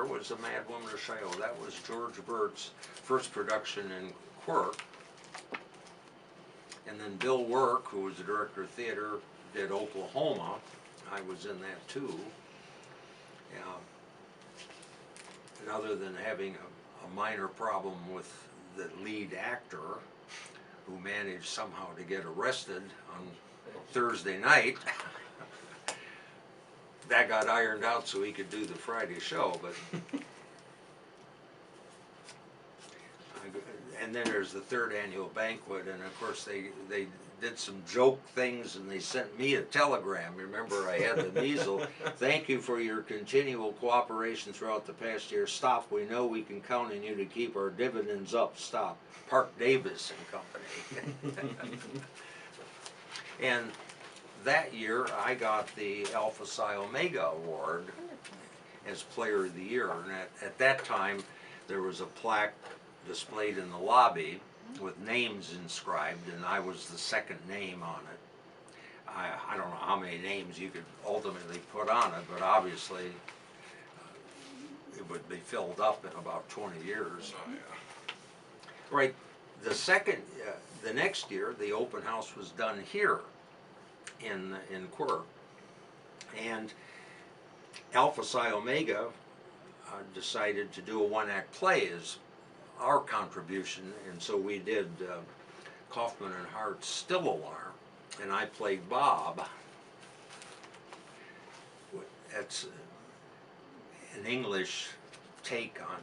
year was The Mad Woman of Shiloh. That was George Burt's first production in Quirk. And then Bill Work, who was the director of theater, did Oklahoma. I was in that too. And other than having a minor problem with the lead actor, who managed somehow to get arrested on Thursday night, that got ironed out so he could do the Friday show. But and then there's the third annual banquet, and of course they did some joke things, and they sent me a telegram. Remember, I had the measles. Thank you for your continual cooperation throughout the past year. Stop. We know we can count on you to keep our dividends up. Stop. Park Davis and Company. And that year, I got the Alpha Psi Omega Award as Player of the Year. And at that time, there was a plaque displayed in the lobby with names inscribed, and I was the second name on it. I don't know how many names you could ultimately put on it, but obviously it would be filled up in about 20 years. Oh, yeah. Right. The next year, the open house was done here in Quirk, and Alpha Psi Omega decided to do a one-act play as our contribution, and so we did Kaufman and Hart's Still Alarm, and I played Bob. That's an English take on,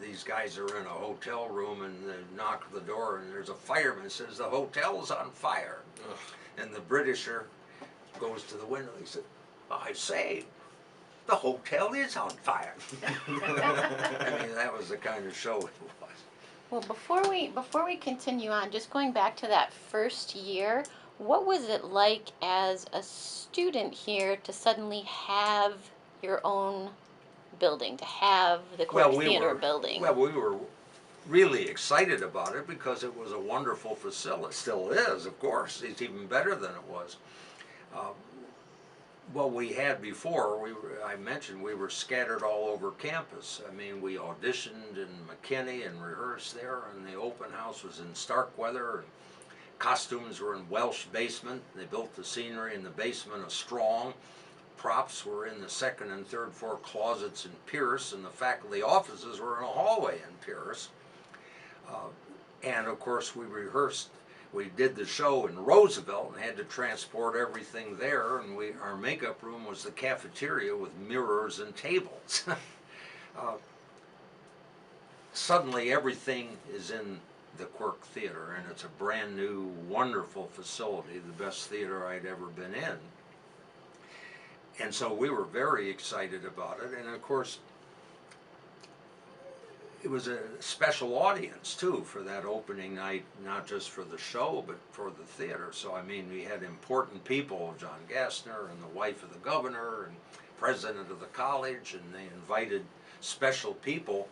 these guys are in a hotel room and they knock at the door and there's a fireman that says the hotel's on fire. Ugh. And the Britisher goes to the window, he said, I say, the hotel is on fire. I mean, that was the kind of show it was. Well, before we continue on, just going back to that first year, what was it like as a student here to suddenly have your own building, to have the Quirk Theater building? Well, we were really excited about it because it was a wonderful facility. It still is, of course. It's even better than it was. What we had before, I mentioned we were scattered all over campus. I mean, we auditioned in McKinney and rehearsed there, and the open house was in Starkweather, and costumes were in Welsh basement. They built the scenery in the basement of Strong. Props were in the second and third floor closets in Pierce, and the faculty offices were in a hallway in Pierce. And of course, we rehearsed. We did the show in Roosevelt and had to transport everything there, and our makeup room was the cafeteria with mirrors and tables. Suddenly everything is in the Quirk Theater, and it's a brand new, wonderful facility, the best theater I'd ever been in. And so we were very excited about it, and of course, it was a special audience too for that opening night, not just for the show, but for the theater. So I mean, we had important people, John Gassner and the wife of the governor and president of the college, and they invited special people.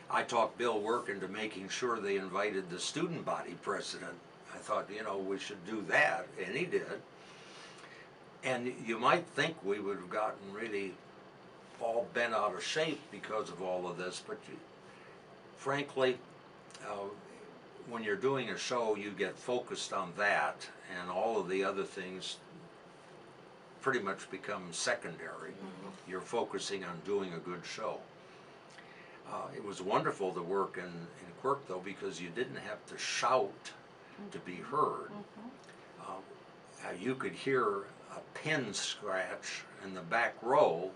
I talked Bill Work into making sure they invited the student body president. I thought, you know, we should do that, and he did. And you might think we would have gotten really all bent out of shape because of all of this, but frankly, when you're doing a show, you get focused on that, and all of the other things pretty much become secondary. Mm-hmm. You're focusing on doing a good show. It was wonderful to work in Quirk, though, because you didn't have to shout to be heard. Mm-hmm. You could hear a pin scratch in the back row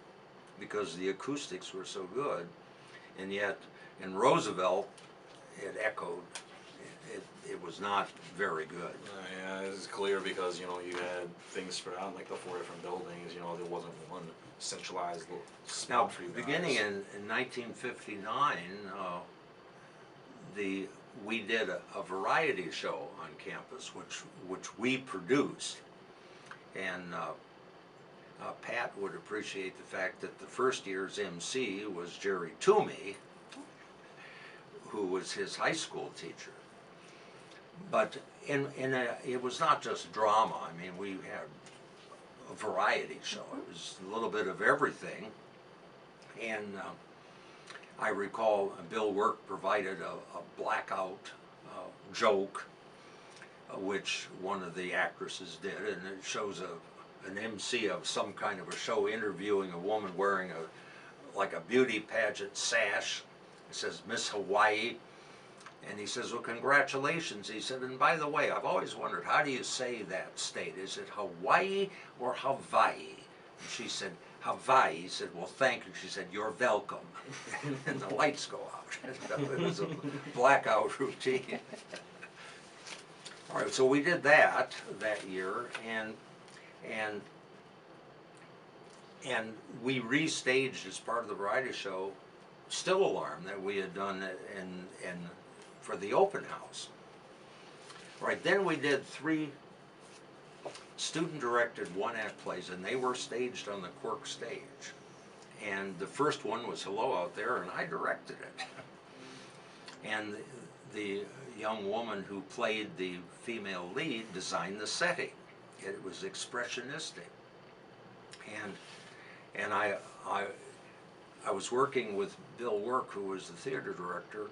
because the acoustics were so good, and yet in Roosevelt it echoed. It was not very good. Yeah, it's clear because, you know, you had things spread out in like the 4 different buildings. You know, there wasn't one centralized spot for you guys. Beginning in 1959, we did a variety show on campus, which we produced, and Pat would appreciate the fact that the first year's MC was Jerry Toomey, who was his high school teacher. But it was not just drama. I mean, we had a variety show. It was a little bit of everything. And I recall Bill Work provided a blackout joke, which one of the actresses did, and it shows an MC of some kind of a show interviewing a woman wearing like a beauty pageant sash. It says Miss Hawaii, and he says, well, congratulations. He said, and by the way, I've always wondered, how do you say that state? Is it Hawaii or Hawaii? And she said, Hawaii. He said, well, thank you. She said, you're welcome. And the lights go out. It was a blackout routine. All right, so we did that year, and we restaged as part of the variety show Still Alarm that we had done in for the open house. All right, then we did 3 student-directed one-act plays, and they were staged on the Quirk stage. And the first one was Hello Out There, and I directed it. And the young woman who played the female lead designed the setting. It was expressionistic. And I was working with Bill Work, who was the theater director,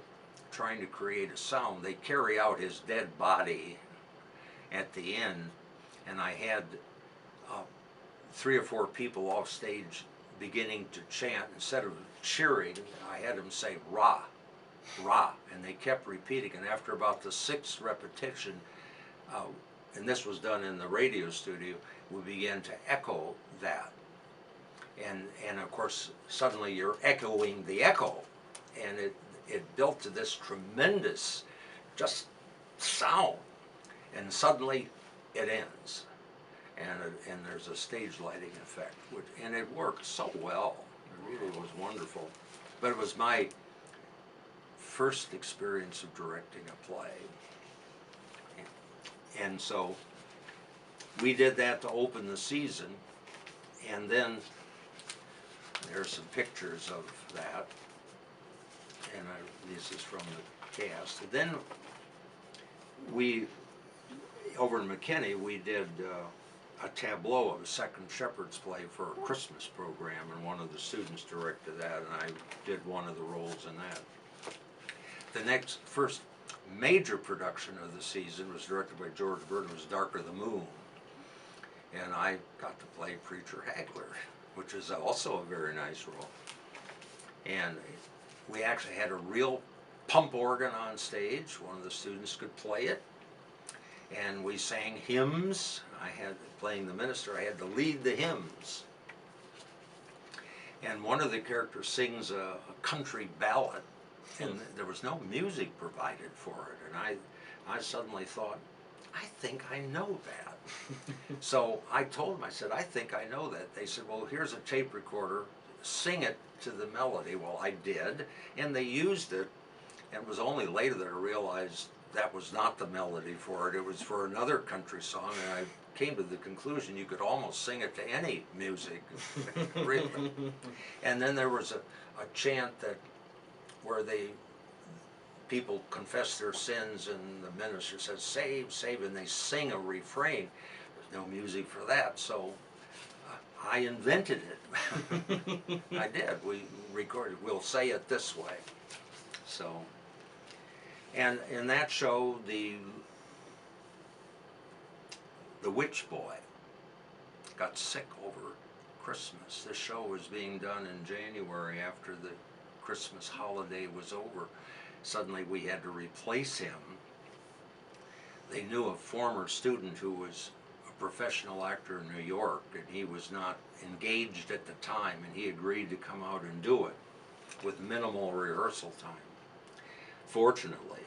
trying to create a sound. They carry out his dead body at the end, and I had 3 or 4 people off stage beginning to chant. Instead of cheering, I had them say "Ra, Ra," and they kept repeating. And after about the 6th repetition, and this was done in the radio studio, we began to echo that. And of course, suddenly you're echoing the echo, and it built to this tremendous just sound, and suddenly it ends, and there's a stage lighting effect, and it worked so well. It really was wonderful. But it was my first experience of directing a play, and so we did that to open the season, and then there's some pictures of that, and this is from the cast. And then we, over in McKinney, we did a tableau of a Second Shepherd's play for a Christmas program, and one of the students directed that, and I did one of the roles in that. The first major production of the season was directed by George Burton. It was Darker the Moon, and I got to play Preacher Hagler, which is also a very nice role. And we actually had a real pump organ on stage. One of the students could play it, and we sang hymns. Playing the minister, I had to lead the hymns. And one of the characters sings a country ballad, and there was no music provided for it. And I suddenly thought, I think I know that. So I told them, I said, I think I know that. They said, well, here's a tape recorder, sing it to the melody. Well, I did, and they used it, and it was only later that I realized that was not the melody for it. It was for another country song, and I came to the conclusion you could almost sing it to any music, really. And then there was a chant where people confess their sins, and the minister says, save, save, and they sing a refrain. There's no music for that, so I invented it. I did. We recorded, we'll say it this way. So, and in that show, the witch boy got sick over Christmas. This show was being done in January after the Christmas holiday was over. Suddenly we had to replace him. They knew a former student who was a professional actor in New York, and he was not engaged at the time, and he agreed to come out and do it with minimal rehearsal time. Fortunately,